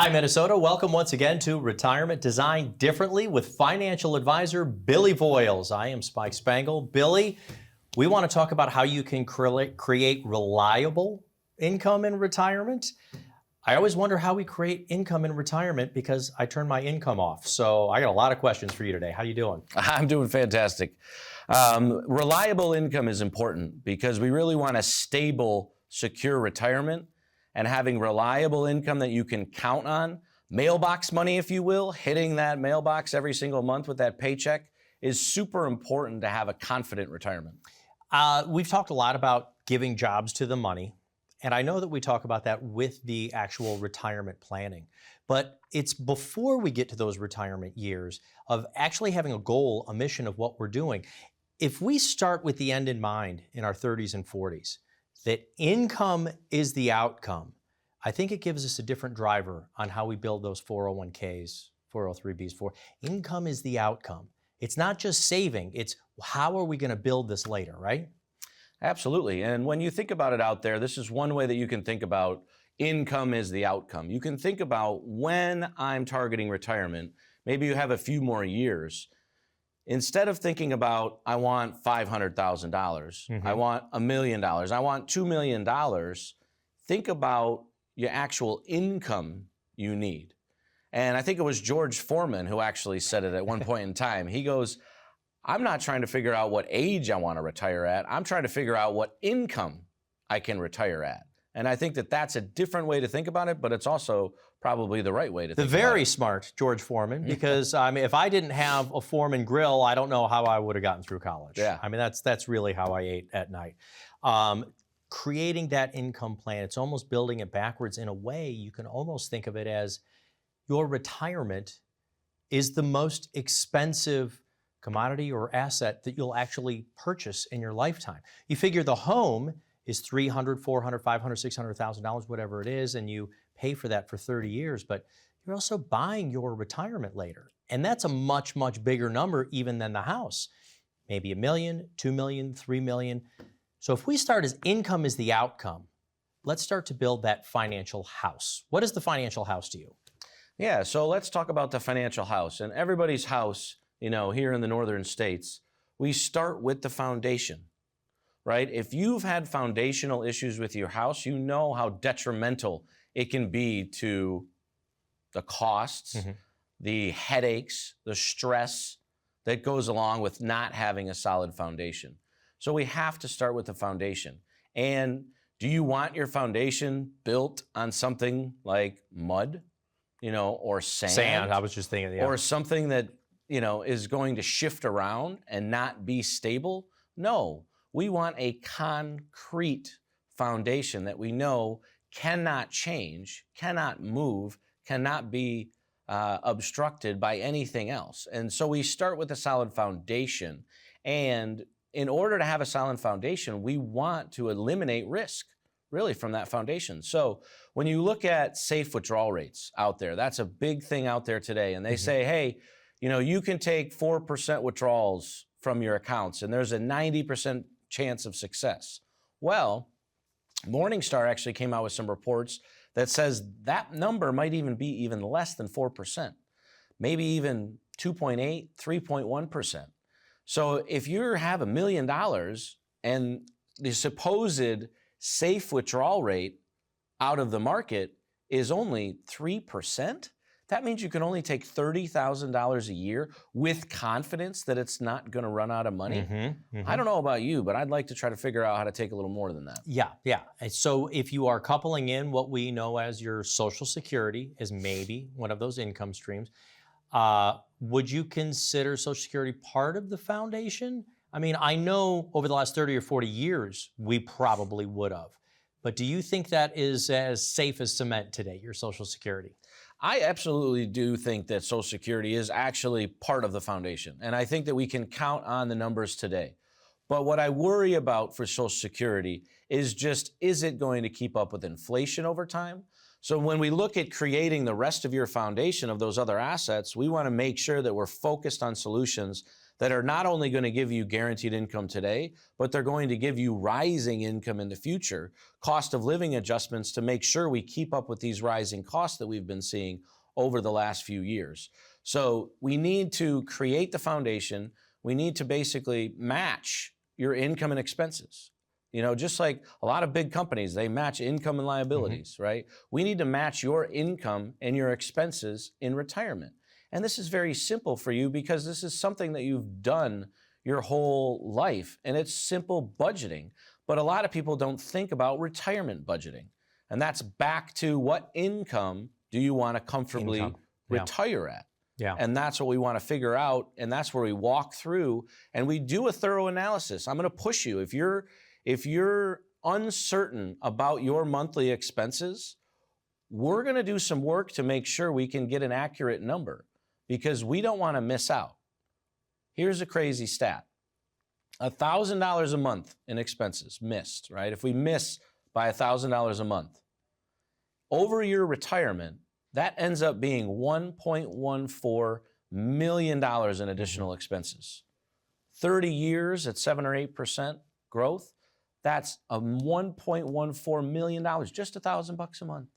Hi, Minnesota. Welcome once again to Retirement Designed Differently with financial advisor Billy Voiles. I am Spike Spangle. Billy, we want to talk about how you can create reliable income in retirement. I always wonder how we create income in retirement because I turn my income off. So I got a lot of questions for you today. How you doing? I'm doing fantastic. Reliable income is important because we really want a stable, secure retirement, and having reliable income that you can count on, mailbox money, if you will, hitting that mailbox every single month with that paycheck is super important to have a confident retirement. We've talked a lot about giving jobs to the money, and I know that we talk about that with the actual retirement planning, but it's before we get to those retirement years of actually having a goal, a mission of what we're doing. If we start with the end in mind in our 30s and 40s, that income is the outcome, I think it gives us a different driver on how we build those 401ks, 403bs. Income is the outcome. It's not just saving, it's how are we going to build this later, right? Absolutely. And when you think about it out there, this is one way that you can think about income is the outcome. You can think about when I'm targeting retirement, maybe you have a few more years. Instead of thinking about, I want $500,000, I want $1 million, I want $2 million, think about your actual income you need. And I think it was George Foreman who actually said it at one point in time. He goes, I'm not trying to figure out what age I want to retire at. I'm trying to figure out what income I can retire at. And I think that that's a different way to think about it, but it's also probably the right way to think about it. The very smart George Foreman, because I mean, if I didn't have a Foreman grill, I don't know how I would have gotten through college. Yeah. I mean, that's really how I ate at night. Creating that income plan, it's almost building it backwards in a way. You can almost think of it as your retirement is the most expensive commodity or asset that you'll actually purchase in your lifetime. You figure the home is $300,000, $400,000, $500,000, $600,000, whatever it is, and you pay for that for 30 years, but you're also buying your retirement later. And that's a much, much bigger number even than the house. Maybe $1 million, $2 million, $3 million. So if we start as income is the outcome, let's start to build that financial house. What is the financial house to you? Yeah, so let's talk about the financial house. And everybody's house, you know, here in the northern states, we start with the foundation, right? If you've had foundational issues with your house, you know how detrimental it can be to the costs, the headaches, the stress that goes along with not having a solid foundation. So we have to start with the foundation. And do you want your foundation built on something like mud, you know, or sand? Sand, I was just thinking, yeah. Or something that, you know, is going to shift around and not be stable? No, we want a concrete foundation that we know cannot change, cannot move, cannot be obstructed by anything else. And so we start with a solid foundation. And in order to have a solid foundation, we want to eliminate risk really from that foundation. So when you look at safe withdrawal rates out there, that's a big thing out there today. And they say, hey, you know, you can take 4% withdrawals from your accounts and there's a 90% chance of success. Well, Morningstar actually came out with some reports that says that number might even be even less than 4%, maybe even 2.8, 3.1%. So if you have $1 million and the supposed safe withdrawal rate out of the market is only 3%, that means you can only take $30,000 a year with confidence that it's not going to run out of money. I don't know about you, but I'd like to try to figure out how to take a little more than that. Yeah. And so if you are coupling in what we know as your Social Security as maybe one of those income streams, would you consider Social Security part of the foundation? I mean, I know over the last 30 or 40 years, we probably would have. But do you think that is as safe as cement today, your Social Security? I absolutely do think that Social Security is actually part of the foundation. And I think that we can count on the numbers today. But what I worry about for Social Security is just, is it going to keep up with inflation over time? So when we look at creating the rest of your foundation of those other assets, we want to make sure that we're focused on solutions that are not only going to give you guaranteed income today, but they're going to give you rising income in the future, cost of living adjustments to make sure we keep up with these rising costs that we've been seeing over the last few years. So we need to create the foundation. We need to basically match your income and expenses. You know, just like a lot of big companies, they match income and liabilities, right? We need to match your income and your expenses in retirement. And this is very simple for you because this is something that you've done your whole life, and it's simple budgeting. But a lot of people don't think about retirement budgeting. And that's back to what income do you want to comfortably retire at? Yeah. And that's what we want to figure out. And that's where we walk through and we do a thorough analysis. I'm going to push you. If you're uncertain about your monthly expenses, we're going to do some work to make sure we can get an accurate number because we don't want to miss out. Here's a crazy stat. $1,000 a month in expenses missed, right? If we miss by $1,000 a month, over your retirement, that ends up being $1.14 million in additional expenses. 30 years at 7 or 8% growth, that's a $1.14 million, just $1,000 a month.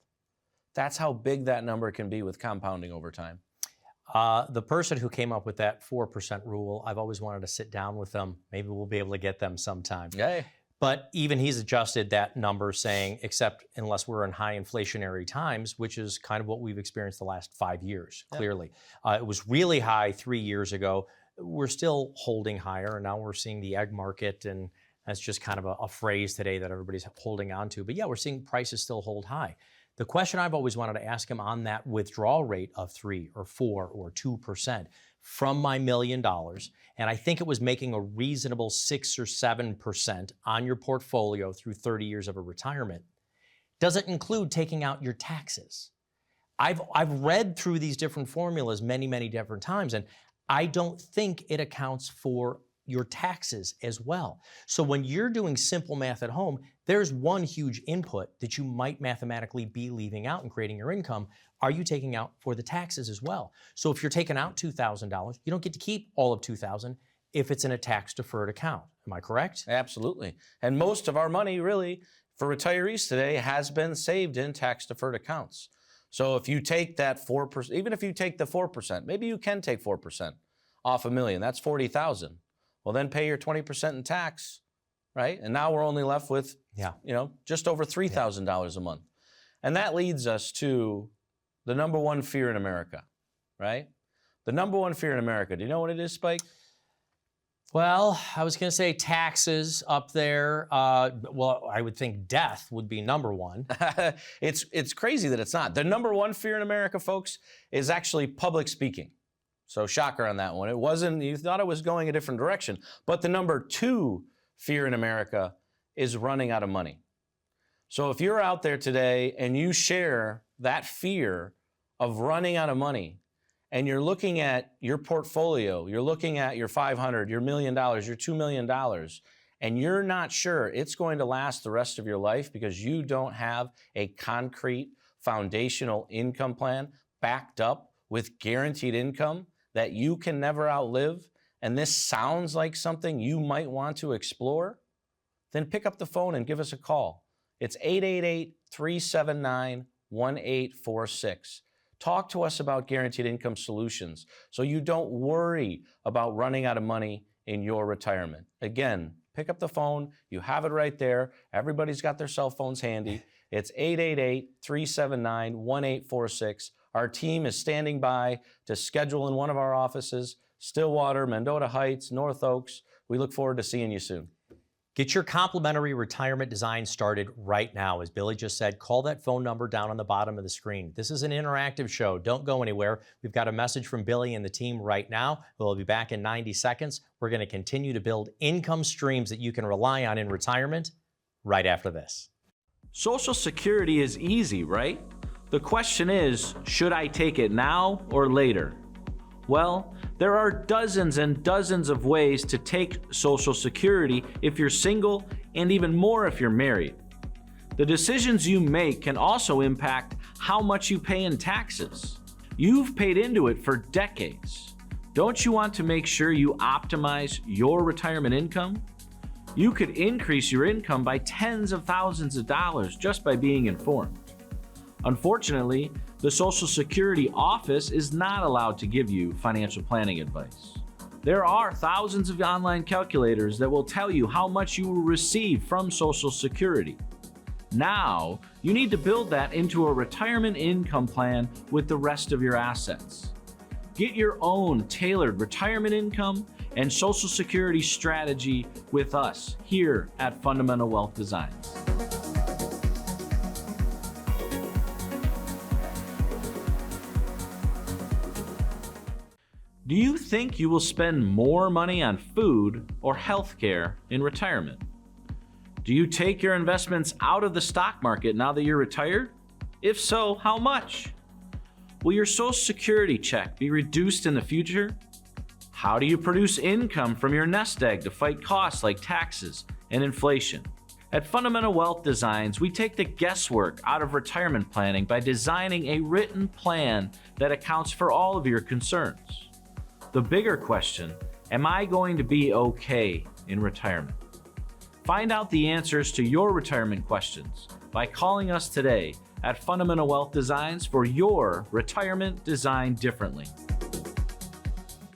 That's how big that number can be with compounding over time. The person who came up with that 4% rule, I've always wanted to sit down with them. Maybe we'll be able to get them sometime. Yay. But even he's adjusted that number saying, except unless we're in high inflationary times, which is kind of what we've experienced the last 5 years, clearly. It was really high 3 years ago. We're still holding higher, and now we're seeing the egg market, and that's just kind of a phrase today that everybody's holding on to. But yeah, we're seeing prices still hold high. The question I've always wanted to ask him on that withdrawal rate of 3 or 4 or 2% from my $1 million, and I think it was making a reasonable 6 or 7% on your portfolio through 30 years of a retirement, does it include taking out your taxes? I've read through these different formulas many, many different times, and I don't think it accounts for your taxes as well. So when you're doing simple math at home, there's one huge input that you might mathematically be leaving out and creating your income. Are you taking out for the taxes as well? So if you're taking out $2,000, you don't get to keep all of $2,000 if it's in a tax-deferred account. Am I correct? Absolutely. And most of our money really for retirees today has been saved in tax-deferred accounts. So if you take that 4%, even if you take the 4%, maybe you can take 4% off $1 million, that's $40,000. Well, then pay your 20% in tax, right? And now we're only left with, just over $3,000 a month. And that leads us to the number one fear in America, right? The number one fear in America. Do you know what it is, Spike? Well, I was going to say taxes up there. Well, I would think death would be number one. It's crazy that it's not. The number one fear in America, folks, is actually public speaking. So shocker on that one. It wasn't, you thought it was going a different direction. But the number two fear in America is running out of money. So if you're out there today and you share that fear of running out of money, and you're looking at your portfolio, you're looking at your $500, your $1 million, your $2 million, and you're not sure it's going to last the rest of your life because you don't have a concrete foundational income plan backed up with guaranteed income that you can never outlive, and this sounds like something you might want to explore, then pick up the phone and give us a call. It's 888-379-1846. Talk to us about guaranteed income solutions so you don't worry about running out of money in your retirement. Again, pick up the phone. You have it right there. Everybody's got their cell phones handy. It's 888-379-1846. Our team is standing by to schedule in one of our offices, Stillwater, Mendota Heights, North Oaks. We look forward to seeing you soon. Get your complimentary retirement design started right now. As Billy just said, call that phone number down on the bottom of the screen. This is an interactive show. Don't go anywhere. We've got a message from Billy and the team right now. We'll be back in 90 seconds. We're going to continue to build income streams that you can rely on in retirement right after this. Social Security is easy, right? The question is, should I take it now or later? Well, there are dozens and dozens of ways to take Social Security if you're single, and even more if you're married. The decisions you make can also impact how much you pay in taxes. You've paid into it for decades. Don't you want to make sure you optimize your retirement income? You could increase your income by tens of thousands of dollars just by being informed. Unfortunately, the Social Security office is not allowed to give you financial planning advice. There are thousands of online calculators that will tell you how much you will receive from Social Security. Now, you need to build that into a retirement income plan with the rest of your assets. Get your own tailored retirement income and Social Security strategy with us here at Fundamental Wealth Designs. Do you think you will spend more money on food or healthcare in retirement? Do you take your investments out of the stock market now that you're retired? If so, how much? Will your Social Security check be reduced in the future? How do you produce income from your nest egg to fight costs like taxes and inflation? At Fundamental Wealth Designs, we take the guesswork out of retirement planning by designing a written plan that accounts for all of your concerns. The bigger question, am I going to be okay in retirement? Find out the answers to your retirement questions by calling us today at Fundamental Wealth Designs for your retirement designed differently.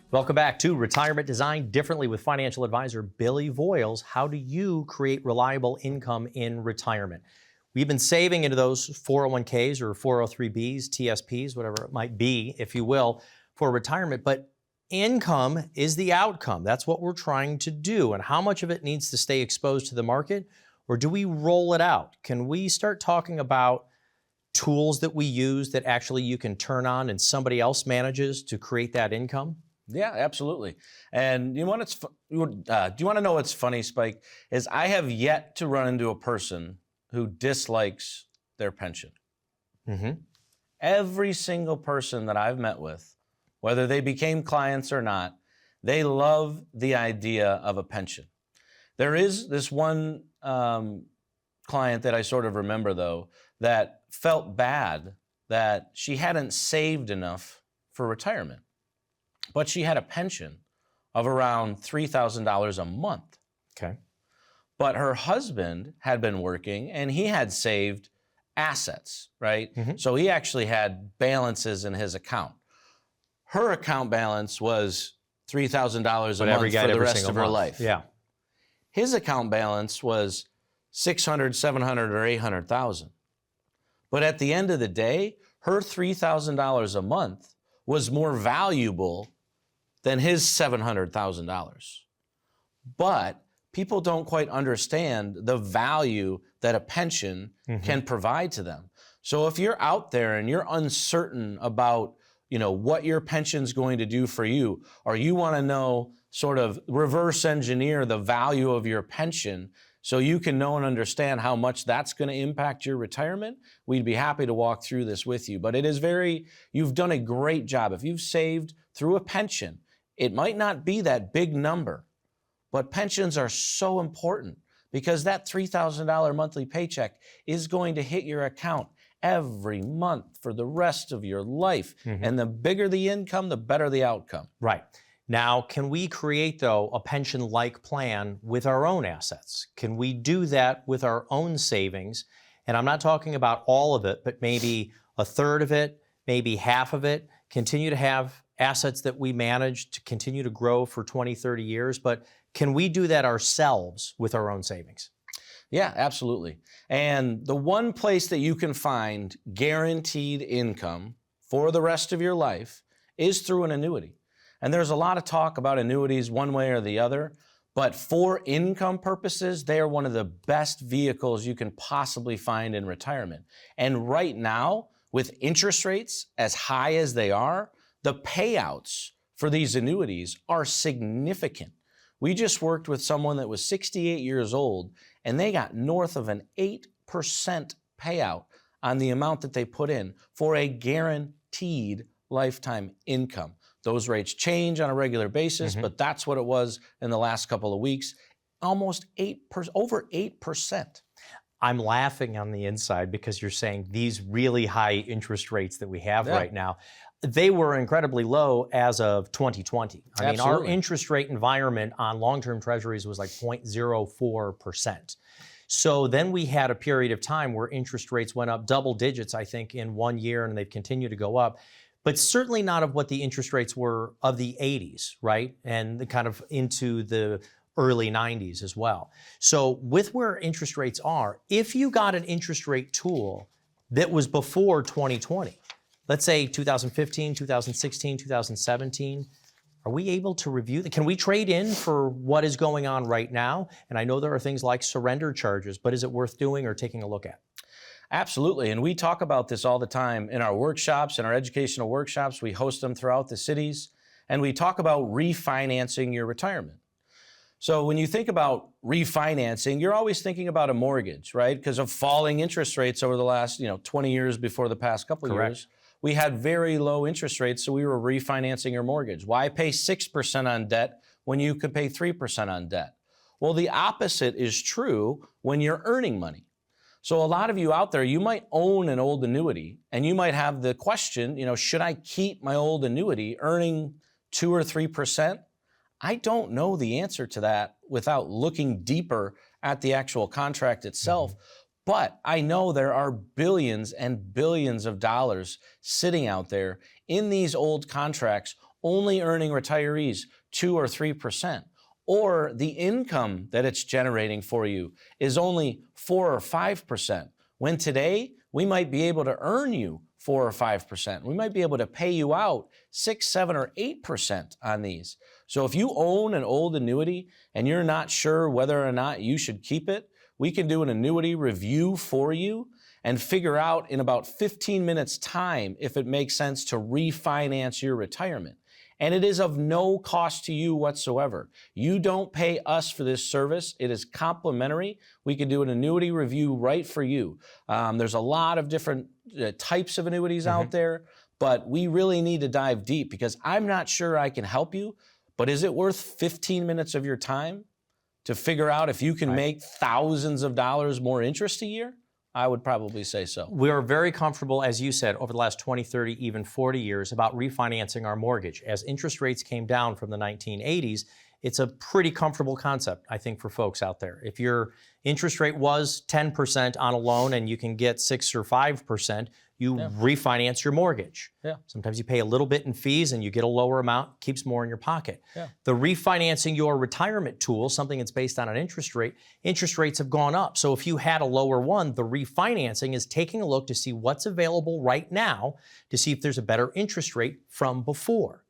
Welcome back to Retirement Designed Differently with financial advisor Billy Voiles. How do you create reliable income in retirement? We've been saving into those 401ks or 403bs, TSPs, whatever it might be, if you will, for retirement. But income is the outcome. That's what we're trying to do. And how much of it needs to stay exposed to the market? Or do we roll it out? Can we start talking about tools that we use that actually you can turn on and somebody else manages to create that income? Yeah, absolutely. And you want do you want to know what's funny, Spike? Is I have yet to run into a person who dislikes their pension. Mm-hmm. Every single person that I've met with, whether they became clients or not, they love the idea of a pension. There is this one client that I sort of remember, though, that felt bad that she hadn't saved enough for retirement, but she had a pension of around $3,000 a month. Okay. But her husband had been working and he had saved assets, right? Mm-hmm. So he actually had balances in his account. Her account balance was $3,000 a month for the rest of her life. Yeah. His account balance was $600,000, $700,000, or $800,000. But at the end of the day, her $3,000 a month was more valuable than his $700,000. But people don't quite understand the value that a pension can provide to them. So if you're out there and you're uncertain about, what your pension's going to do for you, or you want to know, sort of reverse engineer the value of your pension so you can know and understand how much that's going to impact your retirement, we'd be happy to walk through this with you. But you've done a great job. If you've saved through a pension, it might not be that big number, but pensions are so important because that $3,000 monthly paycheck is going to hit your account every month for the rest of your life. And the bigger the income, the better the outcome. Right. Now, can we create, though, a pension-like plan with our own assets? Can we do that with our own savings? And I'm not talking about all of it, but maybe a third of it, maybe half of it, continue to have assets that we manage to continue to grow for 20, 30 years. But can we do that ourselves with our own savings? Yeah, absolutely. And the one place that you can find guaranteed income for the rest of your life is through an annuity. And there's a lot of talk about annuities one way or the other, but for income purposes, they are one of the best vehicles you can possibly find in retirement. And right now, with interest rates as high as they are, the payouts for these annuities are significant. We just worked with someone that was 68 years old, and they got north of an 8% payout on the amount that they put in for a guaranteed lifetime income. Those rates change on a regular basis, but that's what it was in the last couple of weeks. Almost 8%, over 8%. I'm laughing on the inside because you're saying these really high interest rates that we have right now. they were incredibly low as of 2020. I mean, our Absolutely. interest rate environment on long-term treasuries was like 0.04%. So then we had a period of time where interest rates went up double digits, I think, in 1 year, and they've continued to go up, but certainly not of what the interest rates were of the 80s, right? And the kind of into the early 90s as well. So with where interest rates are, if you got an interest rate tool that was before 2020, let's say 2015, 2016, 2017, are we able to review that? Can we trade in for what is going on right now? And I know there are things like surrender charges, but is it worth doing or taking a look at? Absolutely. And we talk about this all the time in our workshops, in our educational workshops. We host them throughout the cities. And we talk about refinancing your retirement. So when you think about refinancing, you're always thinking about a mortgage, right? Because of falling interest rates over the last 20 years before the past couple of years. We had very low interest rates, so we were refinancing your mortgage. Why pay 6% on debt when you could pay 3% on debt? Well, the opposite is true when you're earning money. So a lot of you out there, you might own an old annuity, and you might have the question, should I keep my old annuity earning 2 or 3%? I don't know the answer to that without looking deeper at the actual contract itself. But I know there are billions and billions of dollars sitting out there in these old contracts only earning retirees 2 or 3%. Or the income that it's generating for you is only 4 or 5%. When today, we might be able to earn you 4 or 5%. We might be able to pay you out 6, 7, or 8% on these. So if you own an old annuity and you're not sure whether or not you should keep it, we can do an annuity review for you and figure out in about 15 minutes time if it makes sense to refinance your retirement. And it is of no cost to you whatsoever. You don't pay us for this service. It is complimentary. We can do an annuity review right for you. There's a lot of different types of annuities out there, but we really need to dive deep because I'm not sure I can help you, but is it worth 15 minutes of your time to figure out if you can make thousands of dollars more interest a year? I would probably say so. We are very comfortable, as you said, over the last 20, 30, even 40 years about refinancing our mortgage. As interest rates came down from the 1980s, it's a pretty comfortable concept, I think, for folks out there. If your interest rate was 10% on a loan and you can get 6 or 5%, you refinance your mortgage. Sometimes you pay a little bit in fees and you get a lower amount, keeps more in your pocket. The refinancing your retirement tool, something that's based on an interest rates have gone up. So if you had a lower one, the refinancing is taking a look to see what's available right now to see if there's a better interest rate from before.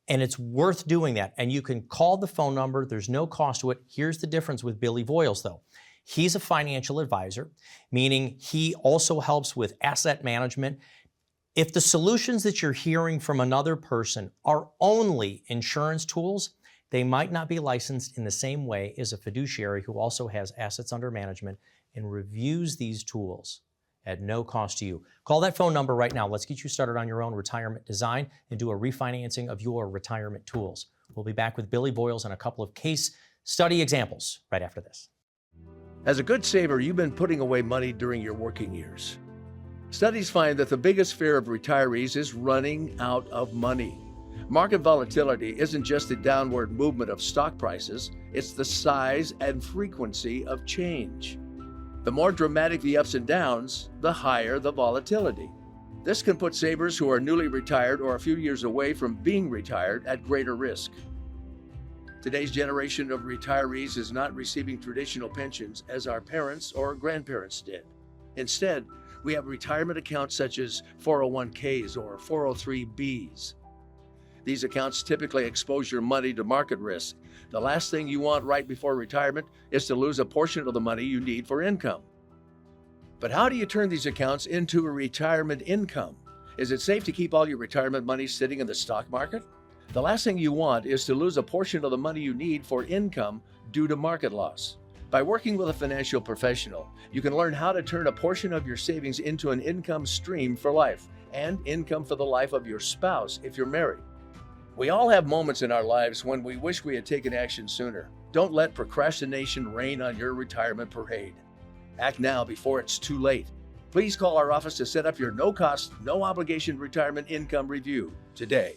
And it's worth doing that. And you can call the phone number. There's no cost to it. Here's the difference with Billy Voiles, though. He's a financial advisor, meaning he also helps with asset management. If the solutions that you're hearing from another person are only insurance tools, they might not be licensed in the same way as a fiduciary who also has assets under management and reviews these tools at no cost to you. Call that phone number right now. Let's get you started on your own retirement design and do a refinancing of your retirement tools. We'll be back with Billy Voiles and a couple of case study examples right after this. As a good saver, you've been putting away money during your working years. Studies find that the biggest fear of retirees is running out of money. Market volatility isn't just the downward movement of stock prices, it's the size and frequency of change. The more dramatic the ups and downs, the higher the volatility. This can put savers who are newly retired or a few years away from being retired at greater risk. Today's generation of retirees is not receiving traditional pensions as our parents or grandparents did. Instead, we have retirement accounts such as 401ks or 403bs. These accounts typically expose your money to market risk. The last thing you want right before retirement is to lose a portion of the money you need for income. But how do you turn these accounts into a retirement income? Is it safe to keep all your retirement money sitting in the stock market? The last thing you want is to lose a portion of the money you need for income due to market loss. By working with a financial professional, you can learn how to turn a portion of your savings into an income stream for life and income for the life of your spouse if you're married. We all have moments in our lives when we wish we had taken action sooner. Don't let procrastination reign on your retirement parade. Act now before it's too late. Please call our office to set up your no-cost, no-obligation retirement income review today.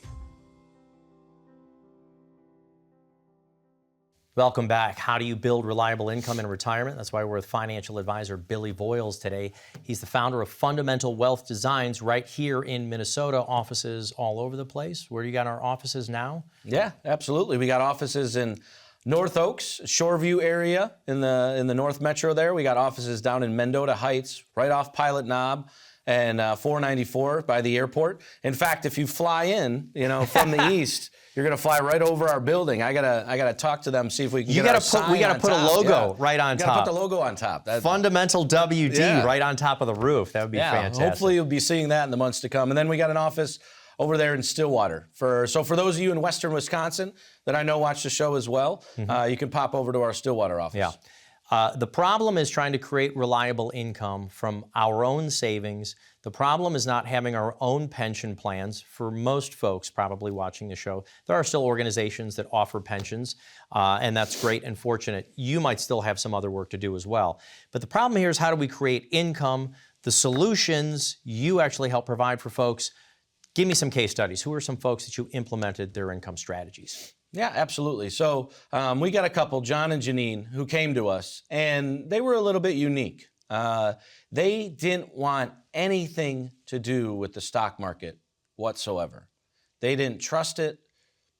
Welcome back. How do you build reliable income in retirement? That's why we're with financial advisor Billy Voiles today. He's the founder of Fundamental Wealth Designs right here in Minnesota, offices all over the place. Where do you got our offices now? Yeah, absolutely. We got offices in North Oaks, Shoreview area in the North Metro there. We got offices down in Mendota Heights, right off Pilot Knob and 494 by the airport. In fact, if you fly in, from the east, you're gonna fly right over our building. I gotta talk to them, see if we can. We gotta put a logo right on top. Put the logo on top. Fundamental WD right on top of the roof. That would be fantastic. Hopefully you'll be seeing that in the months to come. And then we got an office over there in Stillwater. For those of you in Western Wisconsin that I know watch the show as well, you can pop over to our Stillwater office. Yeah. The problem is trying to create reliable income from our own savings. The problem is not having our own pension plans. For most folks probably watching the show, there are still organizations that offer pensions, and that's great and fortunate. You might still have some other work to do as well. But the problem here is, how do we create income? The solutions you actually help provide for folks. Give me some case studies. Who are some folks that you implemented their income strategies? Yeah, absolutely. So we got a couple, John and Janine, who came to us, and they were a little bit unique. They didn't want anything to do with the stock market whatsoever. They didn't trust it.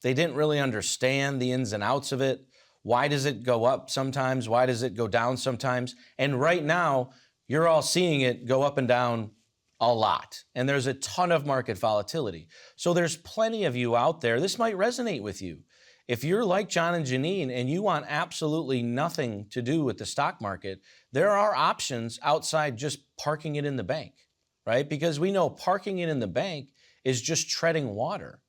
They didn't really understand the ins and outs of it. Why does it go up sometimes? Why does it go down sometimes? And right now, you're all seeing it go up and down a lot. And there's a ton of market volatility. So there's plenty of you out there. This might resonate with you. If you're like John and Janine and you want absolutely nothing to do with the stock market, there are options outside just parking it in the bank, right? Because we know parking it in the bank is just treading water.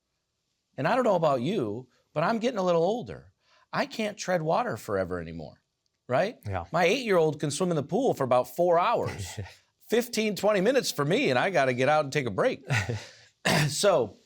And I don't know about you, but I'm getting a little older. I can't tread water forever anymore, right? Yeah. My 8-year-old can swim in the pool for about 4 hours, 15, 20 minutes for me, and I got to get out and take a break. So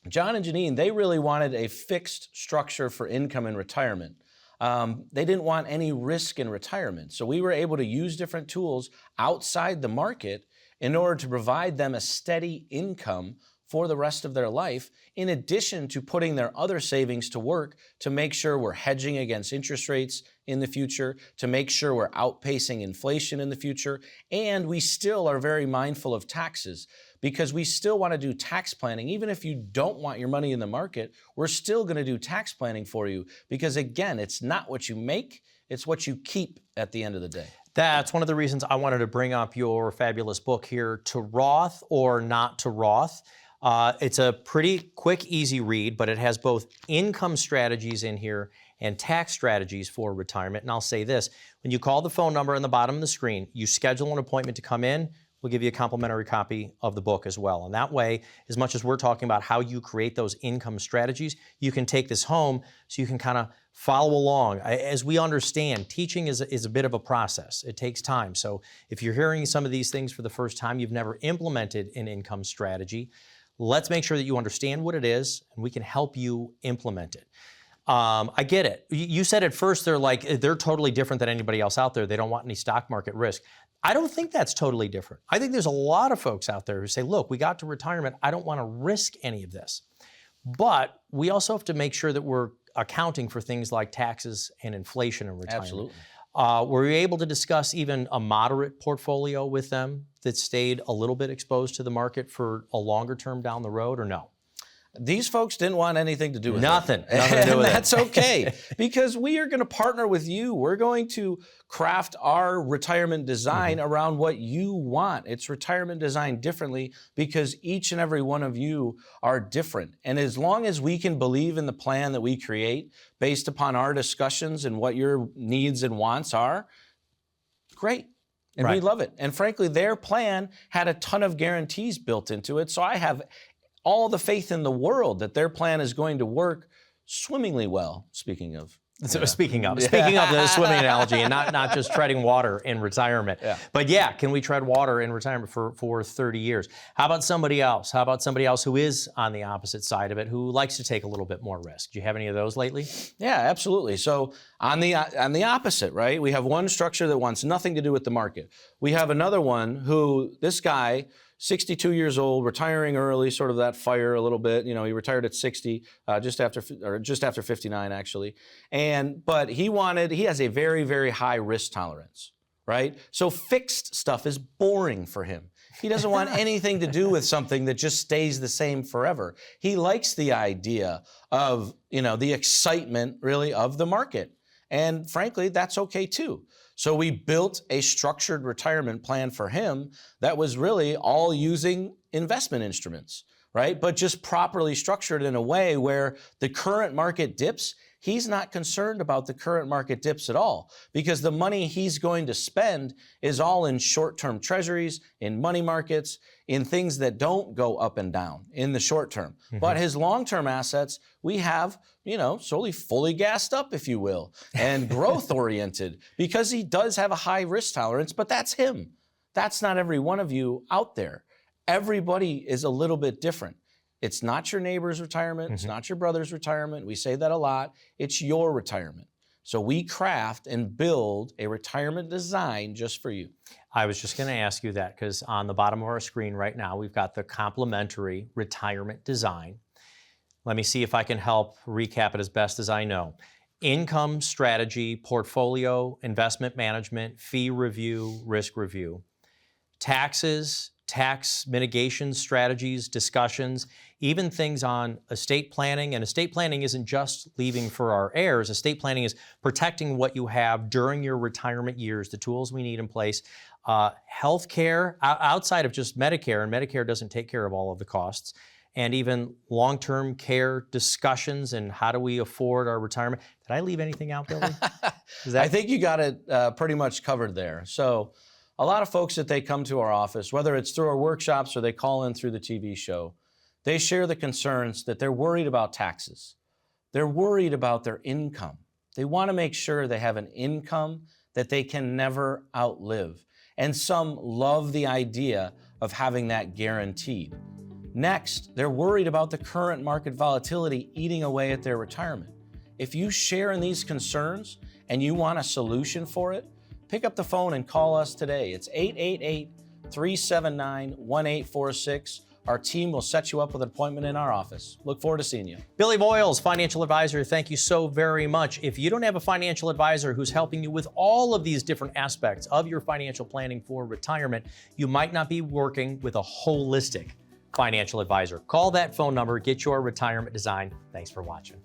John and Janine, they really wanted a fixed structure for income in retirement. They didn't want any risk in retirement. So we were able to use different tools outside the market in order to provide them a steady income for the rest of their life, in addition to putting their other savings to work to make sure we're hedging against interest rates in the future, to make sure we're outpacing inflation in the future, and we still are very mindful of taxes, because we still want to do tax planning. Even if you don't want your money in the market, we're still going to do tax planning for you, because again, it's not what you make, it's what you keep at the end of the day. That's one of the reasons I wanted to bring up your fabulous book here, To Roth or Not to Roth. It's a pretty quick, easy read, but it has both income strategies in here and tax strategies for retirement. And I'll say this, when you call the phone number on the bottom of the screen, you schedule an appointment to come in, we'll give you a complimentary copy of the book as well. And that way, as much as we're talking about how you create those income strategies, you can take this home so you can kind of follow along. As we understand, teaching is a bit of a process. It takes time. So if you're hearing some of these things for the first time, you've never implemented an income strategy, let's make sure that you understand what it is, and we can help you implement it. I get it. You said at first they're totally different than anybody else out there. They don't want any stock market risk. I don't think that's totally different. I think there's a lot of folks out there who say, look, we got to retirement. I don't want to risk any of this. But we also have to make sure that we're accounting for things like taxes and inflation in retirement. Absolutely. Were you able to discuss even a moderate portfolio with them that stayed a little bit exposed to the market for a longer term down the road, or no? These folks didn't want anything to do with Nothing. it. Nothing to do with it. That's okay, because we are going to partner with you. We're going to craft our retirement design around what you want. It's retirement designed differently because each and every one of you are different. And as long as we can believe in the plan that we create based upon our discussions and what your needs and wants are, great. And we love it. And frankly, their plan had a ton of guarantees built into it. So I have all the faith in the world that their plan is going to work swimmingly well, speaking of So speaking of the swimming analogy, and not just treading water in retirement, but yeah, can we tread water in retirement for 30 years? How about somebody else? How about somebody else who is on the opposite side of it, who likes to take a little bit more risk? Do you have any of those lately? Yeah, absolutely. So on the opposite, right? We have one structure that wants nothing to do with the market. We have another one who, this guy, 62 years old, retiring early, sort of that fire a little bit. You know, he retired at 60, just after 59 actually. But he has a very, very high risk tolerance, right? So fixed stuff is boring for him. He doesn't want anything to do with something that just stays the same forever. He likes the idea of, the excitement really of the market. And frankly, that's okay too. So we built a structured retirement plan for him that was really all using investment instruments, right? But just properly structured in a way where the current market dips, he's not concerned about the current market dips at all, because the money he's going to spend is all in short-term treasuries, in money markets, in things that don't go up and down in the short term. But his long-term assets, we have, solely fully gassed up, if you will, and growth-oriented, because he does have a high risk tolerance, but that's him. That's not every one of you out there. Everybody is a little bit different. It's not your neighbor's retirement. It's not your brother's retirement. We say that a lot. It's your retirement. So we craft and build a retirement design just for you. I was just going to ask you that, because on the bottom of our screen right now, we've got the complimentary retirement design. Let me see if I can help recap it as best as I know. Income strategy, portfolio, investment management, fee review, risk review, taxes, tax mitigation strategies, discussions, even things on estate planning. And estate planning isn't just leaving for our heirs. Estate planning is protecting what you have during your retirement years, the tools we need in place. Healthcare, outside of just Medicare, and Medicare doesn't take care of all of the costs, and even long-term care discussions and how do we afford our retirement. Did I leave anything out, Billy? I think you got it pretty much covered there. So a lot of folks that they come to our office, whether it's through our workshops or they call in through the TV show, they share the concerns that they're worried about taxes. They're worried about their income. They want to make sure they have an income that they can never outlive. And some love the idea of having that guaranteed. Next, they're worried about the current market volatility eating away at their retirement. If you share in these concerns and you want a solution for it, pick up the phone and call us today. It's 888-379-1846. Our team will set you up with an appointment in our office. Look forward to seeing you. Billy Boyles, financial advisor, thank you so very much. If you don't have a financial advisor who's helping you with all of these different aspects of your financial planning for retirement, you might not be working with a holistic financial advisor. Call that phone number, get your retirement design. Thanks for watching.